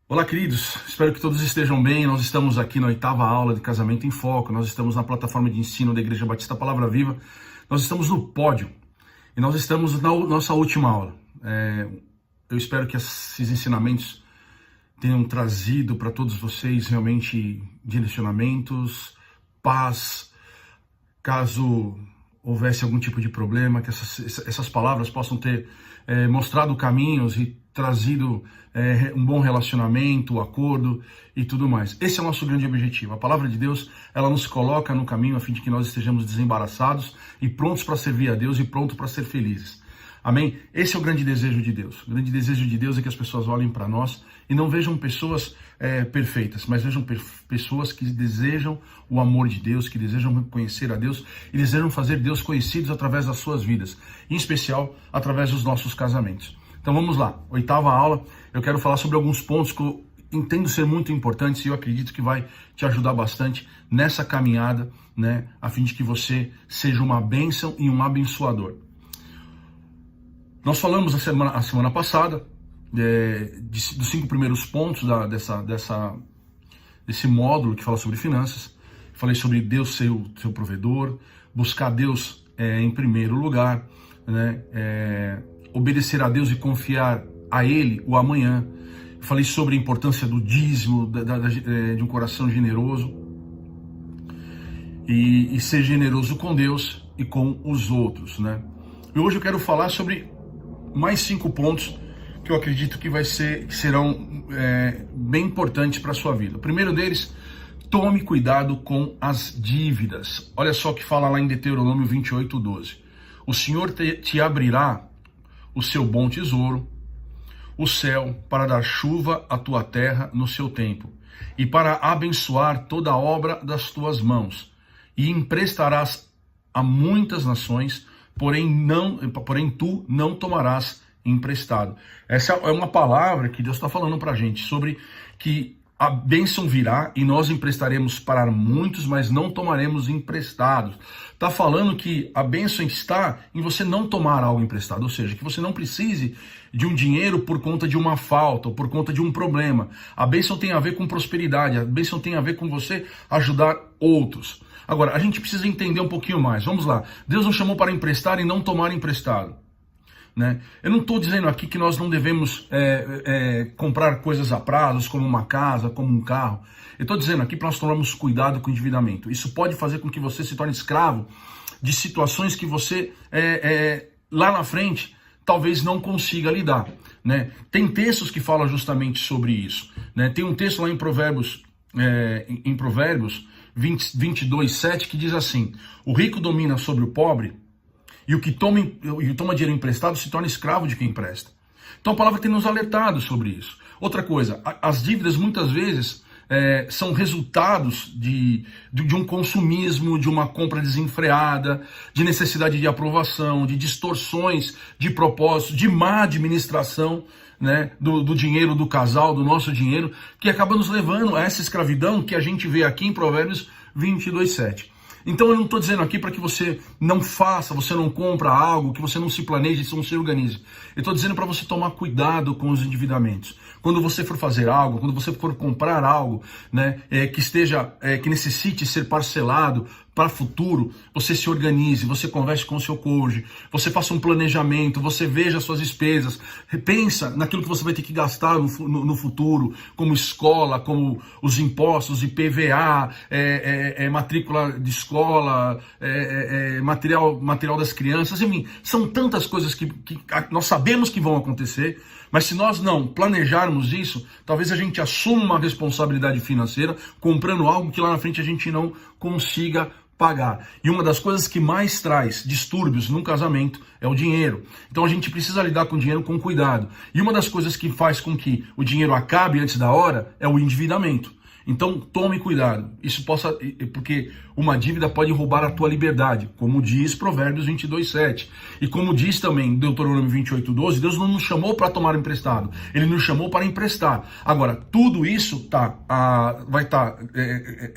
Olá, queridos. Espero que todos estejam bem. Nós estamos aqui na 8ª aula de Casamento em Foco. Nós estamos na plataforma de ensino da Igreja Batista Palavra Viva. Nós estamos no pódio e nós estamos na nossa última aula. Eu espero que esses ensinamentos tenham trazido para todos vocês realmente direcionamentos, paz. Caso houvesse algum tipo de problema, que essas palavras possam ter mostrado caminhos e trazido um bom relacionamento, acordo e tudo mais. Esse é o nosso grande objetivo. A palavra de Deus, ela nos coloca no caminho a fim de que nós estejamos desembaraçados e prontos para servir a Deus e prontos para ser felizes. Amém? Esse é o grande desejo de Deus. O grande desejo de Deus é que as pessoas olhem para nós e não vejam pessoas perfeitas, mas vejam pessoas que desejam o amor de Deus, que desejam conhecer a Deus e desejam fazer Deus conhecidos através das suas vidas, em especial através dos nossos casamentos. Então vamos lá, 8ª aula. Eu quero falar sobre alguns pontos que eu entendo ser muito importantes e eu acredito que vai te ajudar bastante nessa caminhada, né, a fim de que você seja uma bênção e um abençoador. Nós falamos a semana passada dos 5 primeiros pontos desse módulo que fala sobre finanças. Falei sobre Deus ser o seu provedor, buscar Deus em primeiro lugar, né? Obedecer a Deus e confiar a Ele o amanhã. Falei sobre a importância do dízimo, de um coração generoso e ser generoso com Deus e com os outros, né? E hoje eu quero falar sobre mais 5 pontos que eu acredito que serão bem importantes para a sua vida. O primeiro deles, tome cuidado com as dívidas. Olha só o que fala lá em Deuteronômio 28:12. O Senhor te abrirá o seu bom tesouro, o céu, para dar chuva à tua terra no seu tempo, e para abençoar toda a obra das tuas mãos, e emprestarás a muitas nações, porém tu não tomarás emprestado. Essa é uma palavra que Deus está falando para a gente, sobre que a bênção virá e nós emprestaremos para muitos, mas não tomaremos emprestados. Está falando que a bênção está em você não tomar algo emprestado, ou seja, que você não precise de um dinheiro por conta de uma falta ou por conta de um problema. A bênção tem a ver com prosperidade, a bênção tem a ver com você ajudar outros. Agora, a gente precisa entender um pouquinho mais. Vamos lá. Deus nos chamou para emprestar e não tomar emprestado, né? Eu não estou dizendo aqui que nós não devemos comprar coisas a prazos, como uma casa, como um carro. Eu estou dizendo aqui para nós tomarmos cuidado com o endividamento. Isso pode fazer com que você se torne escravo de situações que você, lá na frente, talvez não consiga lidar, né? Tem textos que falam justamente sobre isso, né? Tem um texto lá em Provérbios 22:7, que diz assim: o rico domina sobre o pobre, e o que toma dinheiro emprestado se torna escravo de quem empresta. Então a palavra tem nos alertado sobre isso. Outra coisa, as dívidas muitas vezes são resultados de um consumismo, de uma compra desenfreada, de necessidade de aprovação, de distorções de propósito, de má administração, né, do dinheiro do casal, do nosso dinheiro, que acaba nos levando a essa escravidão que a gente vê aqui em Provérbios 22:7. Então eu não estou dizendo aqui para que você não faça, você não compra algo, que você não se planeje, você não se organize. Eu estou dizendo para você tomar cuidado com os endividamentos. Quando você for fazer algo, quando você for comprar algo, né, que necessite ser parcelado para o futuro, você se organize, você converse com o seu cônjuge, você faça um planejamento, você veja as suas despesas, pensa naquilo que você vai ter que gastar no futuro, como escola, como os impostos, IPVA, matrícula de escola, material das crianças, enfim, são tantas coisas que nós sabemos que vão acontecer, mas se nós não planejarmos isso, talvez a gente assuma uma responsabilidade financeira comprando algo que lá na frente a gente não consiga pagar. E uma das coisas que mais traz distúrbios num casamento é o dinheiro. Então a gente precisa lidar com o dinheiro com cuidado. E uma das coisas que faz com que o dinheiro acabe antes da hora é o endividamento. Então tome cuidado, porque uma dívida pode roubar a tua liberdade, como diz Provérbios 22:7. E como diz também Deuteronômio 28:12, Deus não nos chamou para tomar emprestado, Ele nos chamou para emprestar. Agora, tudo isso vai estar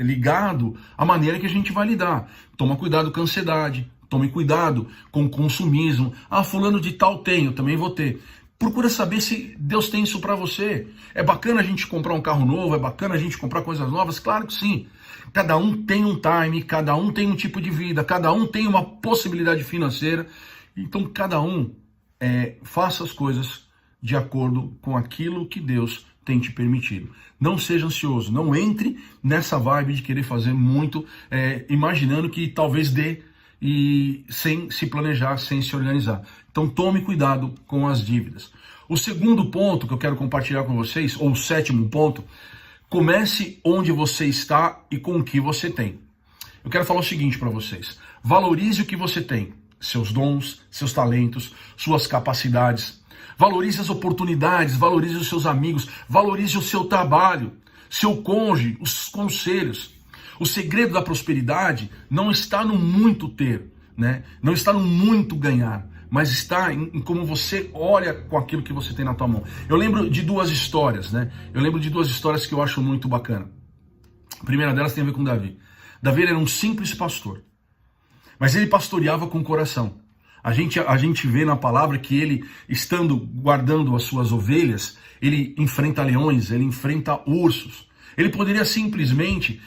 ligado à maneira que a gente vai lidar. Toma cuidado com a ansiedade, tome cuidado com o consumismo. Ah, fulano de tal tem, eu também vou ter. Procura saber se Deus tem isso para você. É bacana a gente comprar um carro novo, é bacana a gente comprar coisas novas, claro que sim. Cada um tem um time, cada um tem um tipo de vida, cada um tem uma possibilidade financeira. Então cada um faça as coisas de acordo com aquilo que Deus tem te permitido. Não seja ansioso, não entre nessa vibe de querer fazer muito, imaginando que talvez dê e sem se planejar, sem se organizar. Então tome cuidado com as dívidas. O segundo ponto que eu quero compartilhar com vocês, ou o sétimo ponto, comece onde você está e com o que você tem. Eu quero falar o seguinte para vocês: valorize o que você tem, seus dons, seus talentos, suas capacidades. Valorize as oportunidades, valorize os seus amigos, valorize o seu trabalho, seu cônjuge, os conselhos. O segredo da prosperidade não está no muito ter, né? Não está no muito ganhar, mas está em como você olha com aquilo que você tem na tua mão. Eu lembro de duas histórias, né? Eu lembro de duas histórias que eu acho muito bacana. A primeira delas tem a ver com Davi. Davi era um simples pastor, mas ele pastoreava com o coração. A gente vê na palavra que ele, estando guardando as suas ovelhas, ele enfrenta leões, ele enfrenta ursos. Ele poderia simplesmente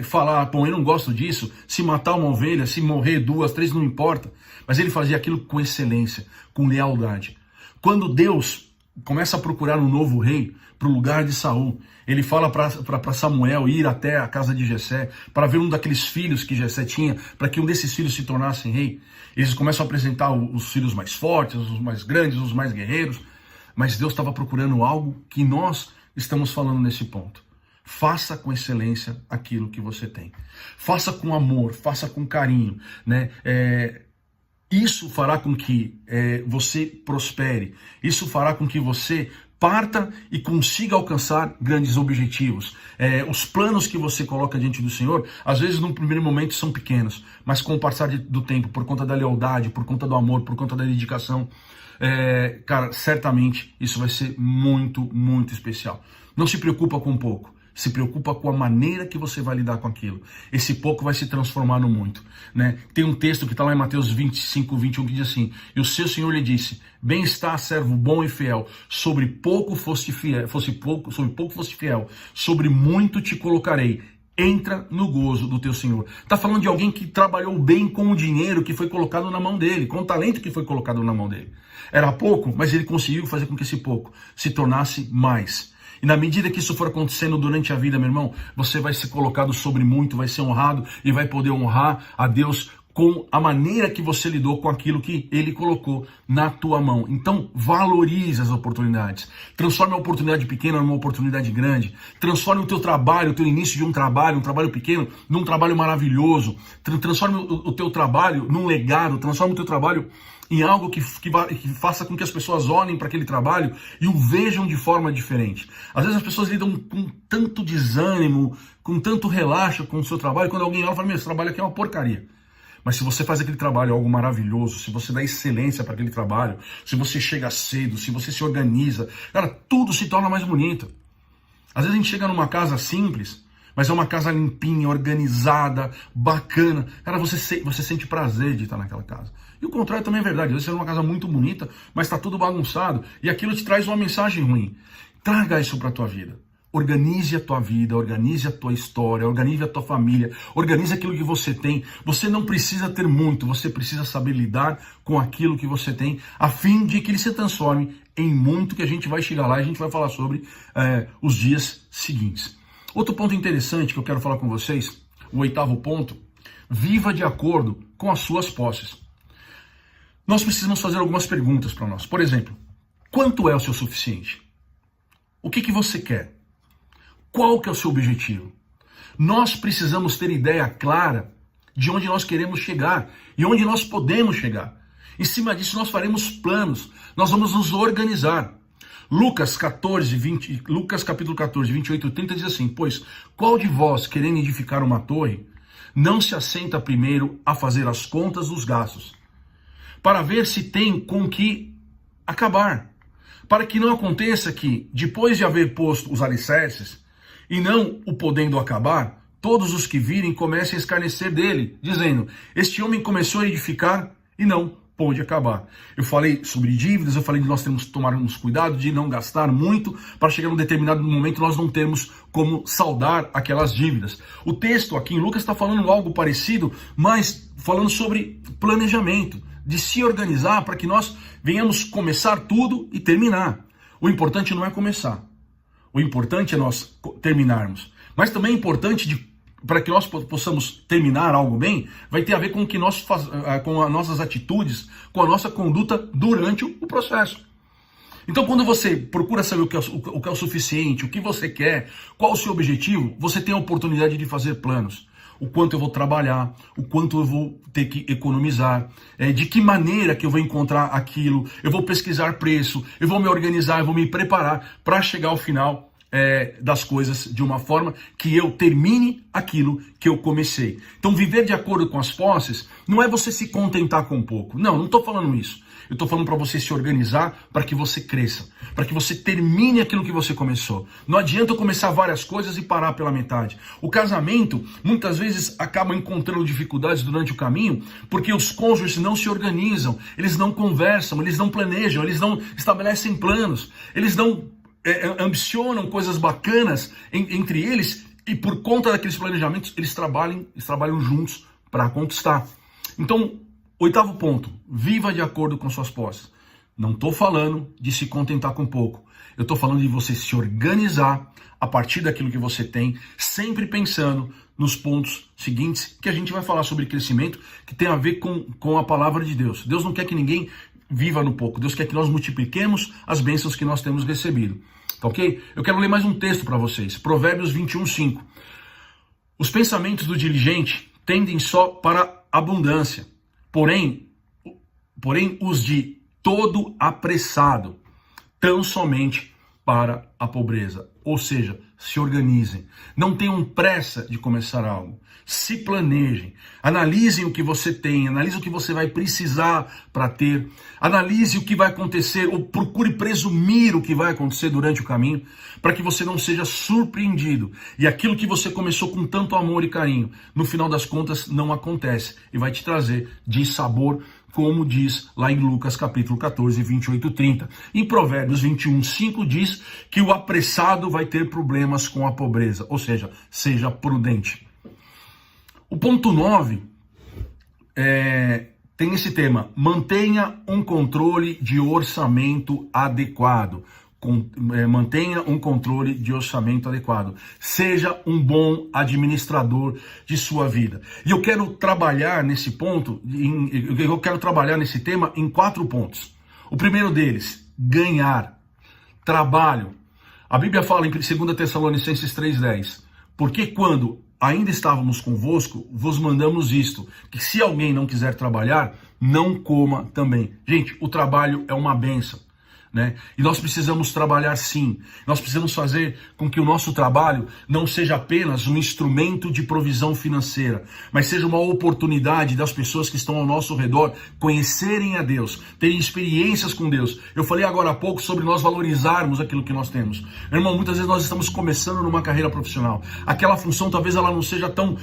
falar, bom, eu não gosto disso, se matar uma ovelha, se morrer duas, três, não importa. Mas ele fazia aquilo com excelência, com lealdade. Quando Deus começa a procurar um novo rei para o lugar de Saul, ele fala para Samuel ir até a casa de Jessé, para ver um daqueles filhos que Jessé tinha, para que um desses filhos se tornasse rei. Eles começam a apresentar os filhos mais fortes, os mais grandes, os mais guerreiros, mas Deus estava procurando algo que nós estamos falando nesse ponto. Faça com excelência aquilo que você tem. Faça com amor, faça com carinho, né? Isso fará com que você prospere. Isso fará com que você parta e consiga alcançar grandes objetivos. Os planos que você coloca diante do Senhor, às vezes no primeiro momento são pequenos, mas com o passar do tempo, por conta da lealdade, por conta do amor, por conta da dedicação, cara, certamente isso vai ser muito, muito especial. Não se preocupa com pouco. Se preocupa com a maneira que você vai lidar com aquilo. Esse pouco vai se transformar no muito, né? Tem um texto que está lá em Mateus 25, 21, que diz assim: e o seu Senhor lhe disse, bem está, servo bom e fiel, sobre pouco foste fiel, sobre pouco foste fiel, sobre muito te colocarei. Entra no gozo do teu Senhor. Está falando de alguém que trabalhou bem com o dinheiro que foi colocado na mão dele, com o talento que foi colocado na mão dele. Era pouco, mas ele conseguiu fazer com que esse pouco se tornasse mais. E na medida que isso for acontecendo durante a vida, meu irmão, você vai ser colocado sobre muito, vai ser honrado e vai poder honrar a Deus com a maneira que você lidou com aquilo que Ele colocou na tua mão. Então, valorize as oportunidades. Transforme a oportunidade pequena numa oportunidade grande. Transforme o teu trabalho, o teu início de um trabalho pequeno, num trabalho maravilhoso. Transforme o teu trabalho num legado. Transforme o teu trabalho em algo que faça com que as pessoas olhem para aquele trabalho e o vejam de forma diferente. Às vezes as pessoas lidam com tanto desânimo, com tanto relaxo com o seu trabalho, quando alguém olha e fala, meu, esse trabalho aqui é uma porcaria. Mas se você faz aquele trabalho algo maravilhoso, se você dá excelência para aquele trabalho, se você chega cedo, se você se organiza, cara, tudo se torna mais bonito. Às vezes a gente chega numa casa simples, mas é uma casa limpinha, organizada, bacana. Cara, você sente prazer de estar naquela casa. E o contrário também é verdade. Às vezes você é uma casa muito bonita, mas está tudo bagunçado. E aquilo te traz uma mensagem ruim. Traga isso para a tua vida. Organize a tua vida, organize a tua história, organize a tua família, organize aquilo que você tem. Você não precisa ter muito, você precisa saber lidar com aquilo que você tem, a fim de que ele se transforme em muito, que a gente vai chegar lá e a gente vai falar sobre os dias seguintes. Outro ponto interessante que eu quero falar com vocês, o 8º ponto, viva de acordo com as suas posses. Nós precisamos fazer algumas perguntas para nós. Por exemplo, quanto é o seu suficiente? O que você quer? Qual que é o seu objetivo? Nós precisamos ter ideia clara de onde nós queremos chegar e onde nós podemos chegar. Em cima disso nós faremos planos, nós vamos nos organizar. Lucas capítulo 14, 28 e 30 diz assim, pois qual de vós, querendo edificar uma torre, não se assenta primeiro a fazer as contas dos gastos, para ver se tem com que acabar, para que não aconteça que, depois de haver posto os alicerces, e não o podendo acabar, todos os que virem comecem a escarnecer dele, dizendo, este homem começou a edificar e não pode acabar. Eu falei sobre dívidas, eu falei de nós temos que tomarmos cuidado de não gastar muito para chegar num determinado momento nós não termos como saldar aquelas dívidas. O texto aqui em Lucas está falando algo parecido, mas falando sobre planejamento, de se organizar para que nós venhamos começar tudo e terminar. O importante não é começar, o importante é nós terminarmos. Mas também é importante para que nós possamos terminar algo bem, vai ter a ver com o que com as nossas atitudes, com a nossa conduta durante o processo. Então, quando você procura saber o que é o suficiente, o que você quer, qual o seu objetivo, você tem a oportunidade de fazer planos. O quanto eu vou trabalhar, o quanto eu vou ter que economizar, de que maneira que eu vou encontrar aquilo, eu vou pesquisar preço, eu vou me organizar, eu vou me preparar para chegar ao final das coisas de uma forma que eu termine aquilo que eu comecei. Então, viver de acordo com as posses não é você se contentar com pouco. Não estou falando isso. Eu estou falando para você se organizar para que você cresça, para que você termine aquilo que você começou. Não adianta eu começar várias coisas e parar pela metade. O casamento, muitas vezes, acaba encontrando dificuldades durante o caminho porque os cônjuges não se organizam, eles não conversam, eles não planejam, eles não estabelecem planos, eles não ambicionam coisas bacanas entre eles e por conta daqueles planejamentos eles trabalham juntos para conquistar. Então, 8º ponto, viva de acordo com suas posses. Não estou falando de se contentar com pouco, eu estou falando de você se organizar a partir daquilo que você tem, sempre pensando nos pontos seguintes que a gente vai falar sobre crescimento, que tem a ver com a palavra de Deus. Deus não quer que ninguém viva no pouco, Deus quer que nós multipliquemos as bênçãos que nós temos recebido. Tá ok? Eu quero ler mais um texto para vocês. Provérbios 21:5. Os pensamentos do diligente tendem só para abundância, porém os de todo apressado tão somente para a pobreza. Ou seja, se organizem. Não tenham pressa de começar algo. Se planejem. Analisem o que você tem. Analise o que você vai precisar para ter. Analise o que vai acontecer. Ou procure presumir o que vai acontecer durante o caminho. Para que você não seja surpreendido. E aquilo que você começou com tanto amor e carinho, no final das contas, não acontece. E vai te trazer dissabor, como diz lá em Lucas capítulo 14, 28 e 30. Em Provérbios 21:5 diz que o apressado vai ter problemas com a pobreza, ou seja, seja prudente. O ponto 9 tem esse tema: mantenha um controle de orçamento adequado. Mantenha um controle de orçamento adequado. Seja um bom administrador de sua vida. E eu quero trabalhar nesse ponto, eu quero trabalhar nesse tema em 4 pontos. O primeiro deles, ganhar. Trabalho. A Bíblia fala em 2 Tessalonicenses 3:10, porque quando ainda estávamos convosco, vos mandamos isto, que se alguém não quiser trabalhar, não coma também. Gente, o trabalho é uma bênção. Né? E nós precisamos trabalhar sim, nós precisamos fazer com que o nosso trabalho não seja apenas um instrumento de provisão financeira, mas seja uma oportunidade das pessoas que estão ao nosso redor conhecerem a Deus, terem experiências com Deus. Eu falei agora há pouco sobre nós valorizarmos aquilo que nós temos. Meu irmão, muitas vezes nós estamos começando numa carreira profissional, aquela função talvez ela não seja tão,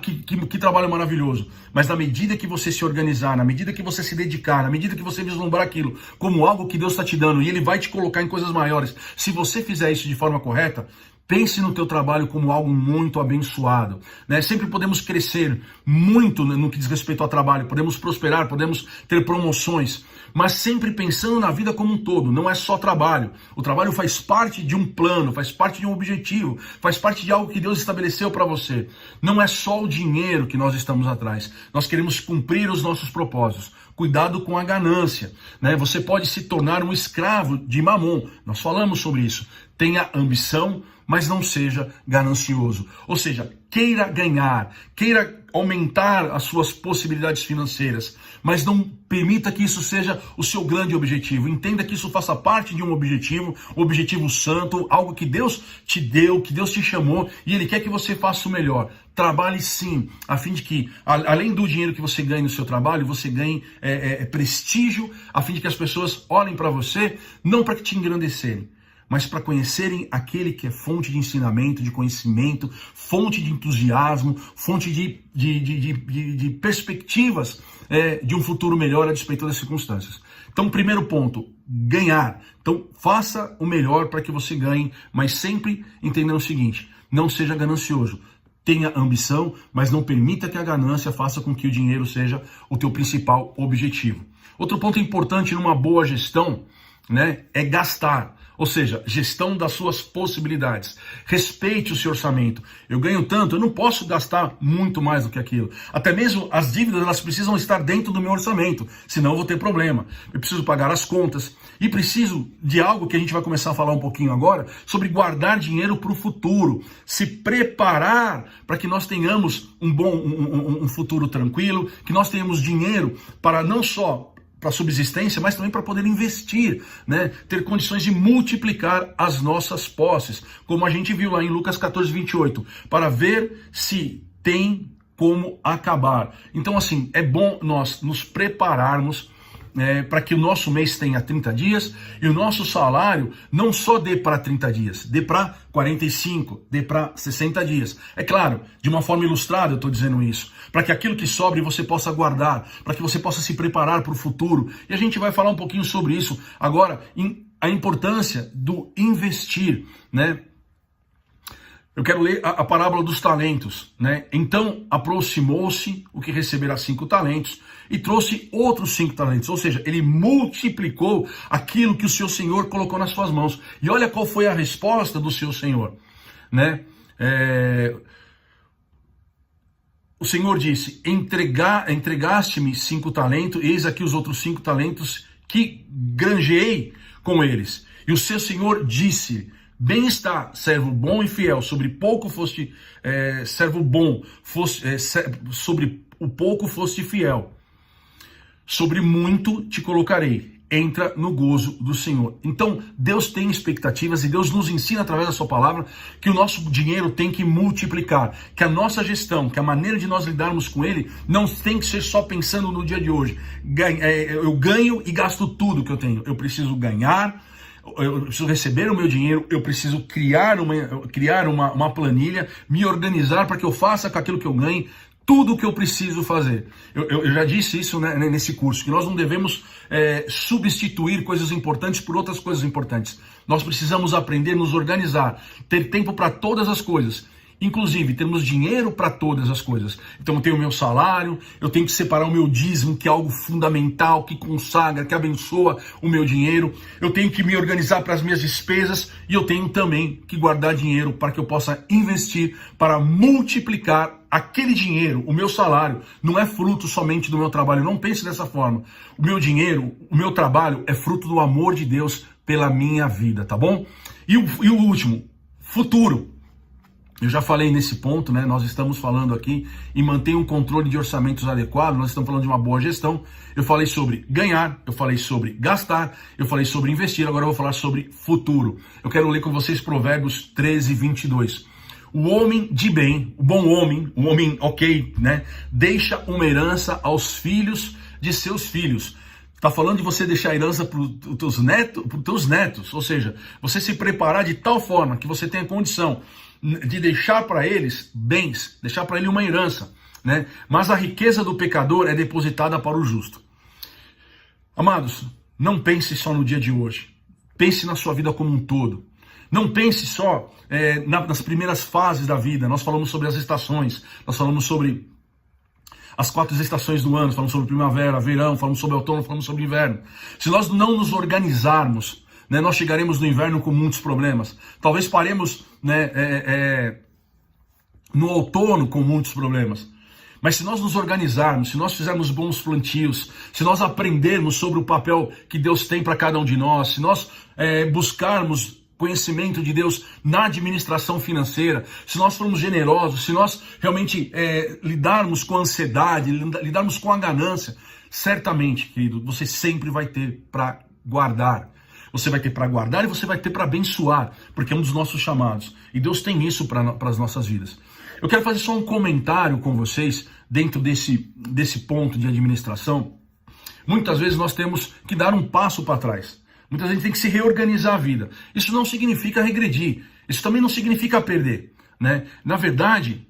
que trabalho maravilhoso, mas na medida que você se organizar, na medida que você se dedicar, na medida que você vislumbrar aquilo como algo que Deus está te dando, e ele vai te colocar em coisas maiores. Se você fizer isso de forma correta, pense no teu trabalho como algo muito abençoado. Né? Sempre podemos crescer muito no que diz respeito ao trabalho, podemos prosperar, podemos ter promoções, mas sempre pensando na vida como um todo. Não é só trabalho. O trabalho faz parte de um plano, faz parte de um objetivo, faz parte de algo que Deus estabeleceu para você. Não é só o dinheiro que nós estamos atrás. Nós queremos cumprir os nossos propósitos. Cuidado com a ganância, né? Você pode se tornar um escravo de Mamon. Nós falamos sobre isso. Tenha ambição, mas não seja ganancioso. Ou seja, queira ganhar, queira aumentar as suas possibilidades financeiras, mas não permita que isso seja o seu grande objetivo. Entenda que isso faça parte de um objetivo santo, algo que Deus te deu, que Deus te chamou, e Ele quer que você faça o melhor. Trabalhe sim, a fim de que, além do dinheiro que você ganhe no seu trabalho, você ganhe prestígio, a fim de que as pessoas olhem para você, não para te engrandecerem, mas para conhecerem aquele que é fonte de ensinamento, de conhecimento, fonte de entusiasmo, fonte de perspectivas de um futuro melhor a despeito das circunstâncias. Então, primeiro ponto, ganhar. Então, faça o melhor para que você ganhe, mas sempre entendendo o seguinte, não seja ganancioso. Tenha ambição, mas não permita que a ganância faça com que o dinheiro seja o teu principal objetivo. Outro ponto importante numa boa gestão, né, é gastar. Ou seja, gestão das suas possibilidades. Respeite o seu orçamento. Eu ganho tanto, eu não posso gastar muito mais do que aquilo. Até mesmo as dívidas, elas precisam estar dentro do meu orçamento, senão eu vou ter problema. Eu preciso pagar as contas e preciso de algo que a gente vai começar a falar um pouquinho agora, sobre guardar dinheiro para o futuro, se preparar para que nós tenhamos um futuro tranquilo, que nós tenhamos dinheiro para não só para subsistência, mas também para poder investir, né? Ter condições de multiplicar as nossas posses, como a gente viu lá em Lucas 14, 28, para ver se tem como acabar. Então, assim, é bom nós nos prepararmos para que o nosso mês tenha 30 dias e o nosso salário não só dê para 30 dias, dê para 45, dê para 60 dias. É claro, de uma forma ilustrada eu estou dizendo isso, para que aquilo que sobre você possa guardar, para que você possa se preparar para o futuro. E a gente vai falar um pouquinho sobre isso agora, a importância do investir, né? Eu quero ler a parábola dos talentos, né? Então aproximou-se o que receberá 5 talentos e trouxe outros 5 talentos. Ou seja, ele multiplicou aquilo que o seu senhor colocou nas suas mãos. E olha qual foi a resposta do seu senhor, né? O senhor disse, entregaste-me 5 talentos, eis aqui os outros 5 talentos que granjeei com eles. E o seu senhor disse, bem está, servo bom e fiel, sobre pouco foste servo bom, sobre o pouco foste fiel, sobre muito te colocarei, entra no gozo do Senhor. Então, Deus tem expectativas e Deus nos ensina através da sua palavra que o nosso dinheiro tem que multiplicar, que a nossa gestão, que a maneira de nós lidarmos com ele, não tem que ser só pensando no dia de hoje. Eu ganho e gasto tudo que eu tenho. Eu preciso ganhar, eu preciso receber o meu dinheiro, eu preciso criar uma planilha, me organizar para que eu faça com aquilo que eu ganhe tudo o que eu preciso fazer. Eu já disse isso, né, nesse curso, que nós não devemos substituir coisas importantes por outras coisas importantes. Nós precisamos aprender a nos organizar, ter tempo para todas as coisas. Inclusive, temos dinheiro para todas as coisas. Então eu tenho o meu salário, eu tenho que separar o meu dízimo, que é algo fundamental, que consagra, que abençoa o meu dinheiro. Eu tenho que me organizar para as minhas despesas e eu tenho também que guardar dinheiro para que eu possa investir, para multiplicar aquele dinheiro. O meu salário não é fruto somente do meu trabalho, não pense dessa forma. O meu dinheiro, o meu trabalho é fruto do amor de Deus pela minha vida, tá bom? E o último, futuro. Eu já falei nesse ponto, né? Nós estamos falando aqui em manter um controle de orçamentos adequado, nós estamos falando de uma boa gestão. Eu falei sobre ganhar, eu falei sobre gastar, eu falei sobre investir, agora eu vou falar sobre futuro. Eu quero ler com vocês Provérbios 13, 22. O homem de bem, o bom homem, o homem ok, né? Deixa uma herança aos filhos de seus filhos. Está falando de você deixar a herança para os teus netos, ou seja, você se preparar de tal forma que você tenha condição de deixar para eles bens, deixar para ele uma herança, né? Mas a riqueza do pecador é depositada para o justo. Amados, não pense só no dia de hoje, pense na sua vida como um todo. Não pense só nas primeiras fases da vida. Nós falamos sobre as estações, nós falamos sobre as 4 estações do ano, falamos sobre primavera, verão, falamos sobre outono, falamos sobre inverno. Se nós não nos organizarmos, né, nós chegaremos no inverno com muitos problemas. Talvez paremos, né, no outono com muitos problemas. Mas se nós nos organizarmos, se nós fizermos bons plantios, se nós aprendermos sobre o papel que Deus tem para cada um de nós, se nós buscarmos conhecimento de Deus na administração financeira, se nós formos generosos, se nós realmente lidarmos com a ansiedade, lidarmos com a ganância, certamente, querido, você sempre vai ter para guardar. Você vai ter para guardar e você vai ter para abençoar, porque é um dos nossos chamados. E Deus tem isso para as nossas vidas. Eu quero fazer só um comentário com vocês dentro desse ponto de administração. Muitas vezes nós temos que dar um passo para trás. Muitas vezes a gente tem que se reorganizar a vida. Isso não significa regredir. Isso também não significa perder, né? Na verdade,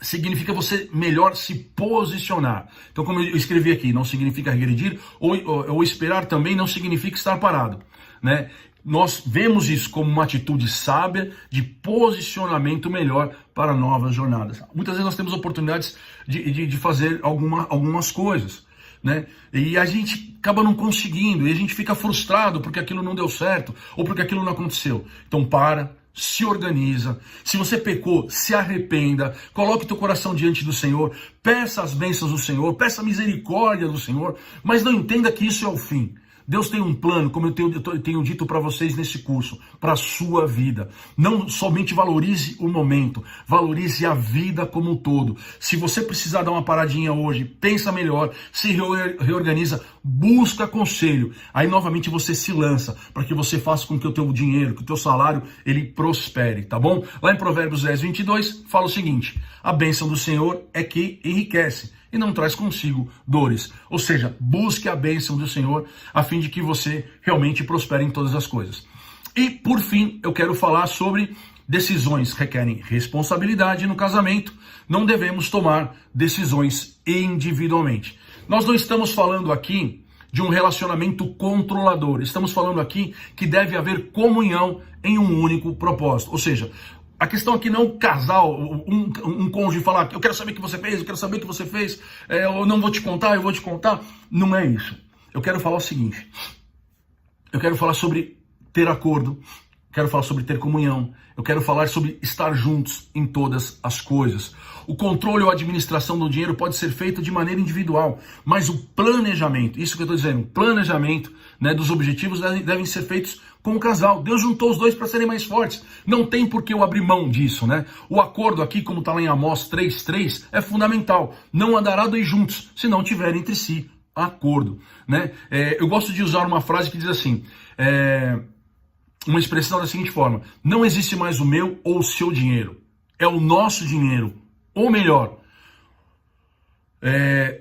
significa você melhor se posicionar. Então, como eu escrevi aqui, não significa regredir, ou esperar também não significa estar parado, né? Nós vemos isso como uma atitude sábia de posicionamento melhor para novas jornadas. Muitas vezes nós temos oportunidades de fazer algumas coisas, né? E a gente acaba não conseguindo, e a gente fica frustrado porque aquilo não deu certo, ou porque aquilo não aconteceu. Então se organiza. Se você pecou, se arrependa, coloque teu coração diante do Senhor, peça as bênçãos do Senhor, peça a misericórdia do Senhor, mas não entenda que isso é o fim. Deus tem um plano, como eu tenho dito para vocês nesse curso, para a sua vida. Não somente valorize o momento, valorize a vida como um todo. Se você precisar dar uma paradinha hoje, pensa melhor, se reorganiza, busca conselho. Aí novamente você se lança, para que você faça com que o teu dinheiro, que o teu salário, ele prospere, tá bom? Lá em Provérbios 10, 22, fala o seguinte: a bênção do Senhor é que enriquece e não traz consigo dores. Ou seja, busque a bênção do Senhor a fim de que você realmente prospere em todas as coisas. E, por fim, eu quero falar sobre decisões que requerem responsabilidade no casamento. Não devemos tomar decisões individualmente. Nós não estamos falando aqui de um relacionamento controlador. Estamos falando aqui que deve haver comunhão em um único propósito. Ou seja, a questão aqui não é um casal, um cônjuge falar, eu quero saber o que você fez, eu quero saber o que você fez, eu não vou te contar, eu vou te contar. Não é isso. Eu quero falar o seguinte, eu quero falar sobre ter acordo, quero falar sobre ter comunhão, eu quero falar sobre estar juntos em todas as coisas. O controle ou a administração do dinheiro pode ser feito de maneira individual, mas o planejamento, isso que eu estou dizendo, o planejamento, né, dos objetivos devem ser feitos com o casal. Deus juntou os dois para serem mais fortes. Não tem por que eu abrir mão disso, né? O acordo aqui, como está lá em Amós 3:3, é fundamental. Não andará dois juntos, se não tiverem entre si acordo, né? Eu gosto de usar uma frase que diz assim, uma expressão da seguinte forma: não existe mais o meu ou o seu dinheiro, é o nosso dinheiro, ou melhor,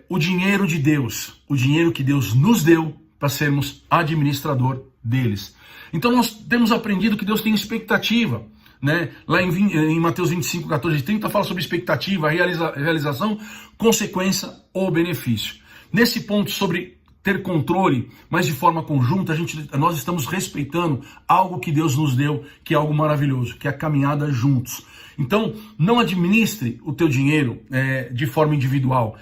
o dinheiro de Deus, o dinheiro que Deus nos deu para sermos administrador deles. Então nós temos aprendido que Deus tem expectativa, né? Lá em Mateus 25, 14 e 30 fala sobre expectativa, realização, consequência ou benefício. Nesse ponto sobre ter controle, mas de forma conjunta, nós estamos respeitando algo que Deus nos deu, que é algo maravilhoso, que é a caminhada juntos. Então, não administre o teu dinheiro de forma individual.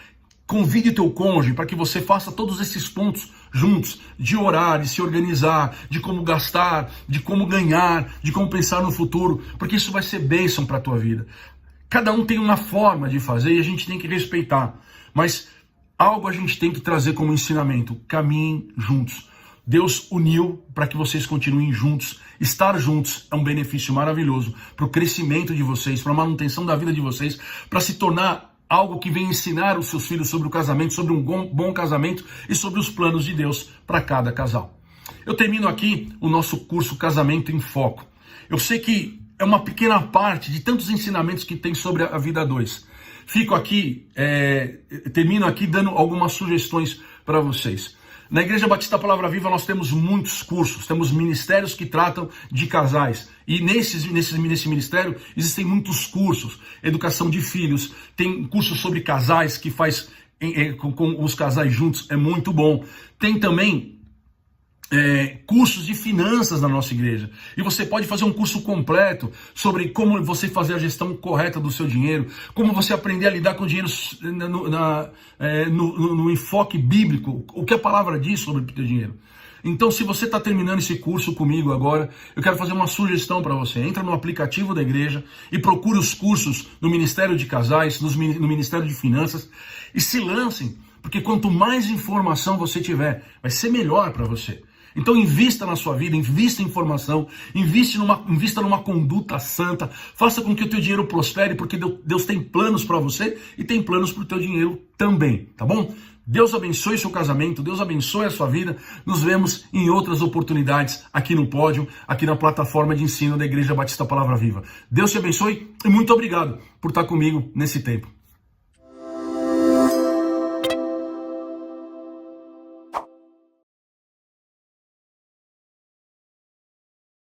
Convide o teu cônjuge para que você faça todos esses pontos juntos, de orar, de se organizar, de como gastar, de como ganhar, de como pensar no futuro, porque isso vai ser bênção para a tua vida. Cada um tem uma forma de fazer e a gente tem que respeitar, mas algo a gente tem que trazer como ensinamento: caminhem juntos. Deus uniu para que vocês continuem juntos. Estar juntos é um benefício maravilhoso para o crescimento de vocês, para a manutenção da vida de vocês, para se tornar algo que vem ensinar os seus filhos sobre o casamento, sobre um bom casamento e sobre os planos de Deus para cada casal. Eu termino aqui o nosso curso Casamento em Foco. Eu sei que é uma pequena parte de tantos ensinamentos que tem sobre a vida a dois. Fico aqui, termino aqui dando algumas sugestões para vocês. Na Igreja Batista Palavra Viva nós temos muitos cursos, temos ministérios que tratam de casais. E nesse ministério existem muitos cursos, educação de filhos, tem cursos sobre casais que faz com os casais juntos, é muito bom. Tem também cursos de finanças na nossa igreja. E você pode fazer um curso completo sobre como você fazer a gestão correta do seu dinheiro, como você aprender a lidar com o dinheiro no enfoque bíblico, o que a palavra diz sobre o teu dinheiro. Então, se você está terminando esse curso comigo agora, eu quero fazer uma sugestão para você. Entra no aplicativo da igreja e procure os cursos no Ministério de Casais, no Ministério de Finanças, e se lancem, porque quanto mais informação você tiver, vai ser melhor para você. Então invista na sua vida, invista em formação, invista numa conduta santa, faça com que o teu dinheiro prospere, porque Deus tem planos para você e tem planos para o teu dinheiro também, tá bom? Deus abençoe seu casamento, Deus abençoe a sua vida. Nos vemos em outras oportunidades aqui no pódio, aqui na plataforma de ensino da Igreja Batista Palavra Viva. Deus te abençoe e muito obrigado por estar comigo nesse tempo.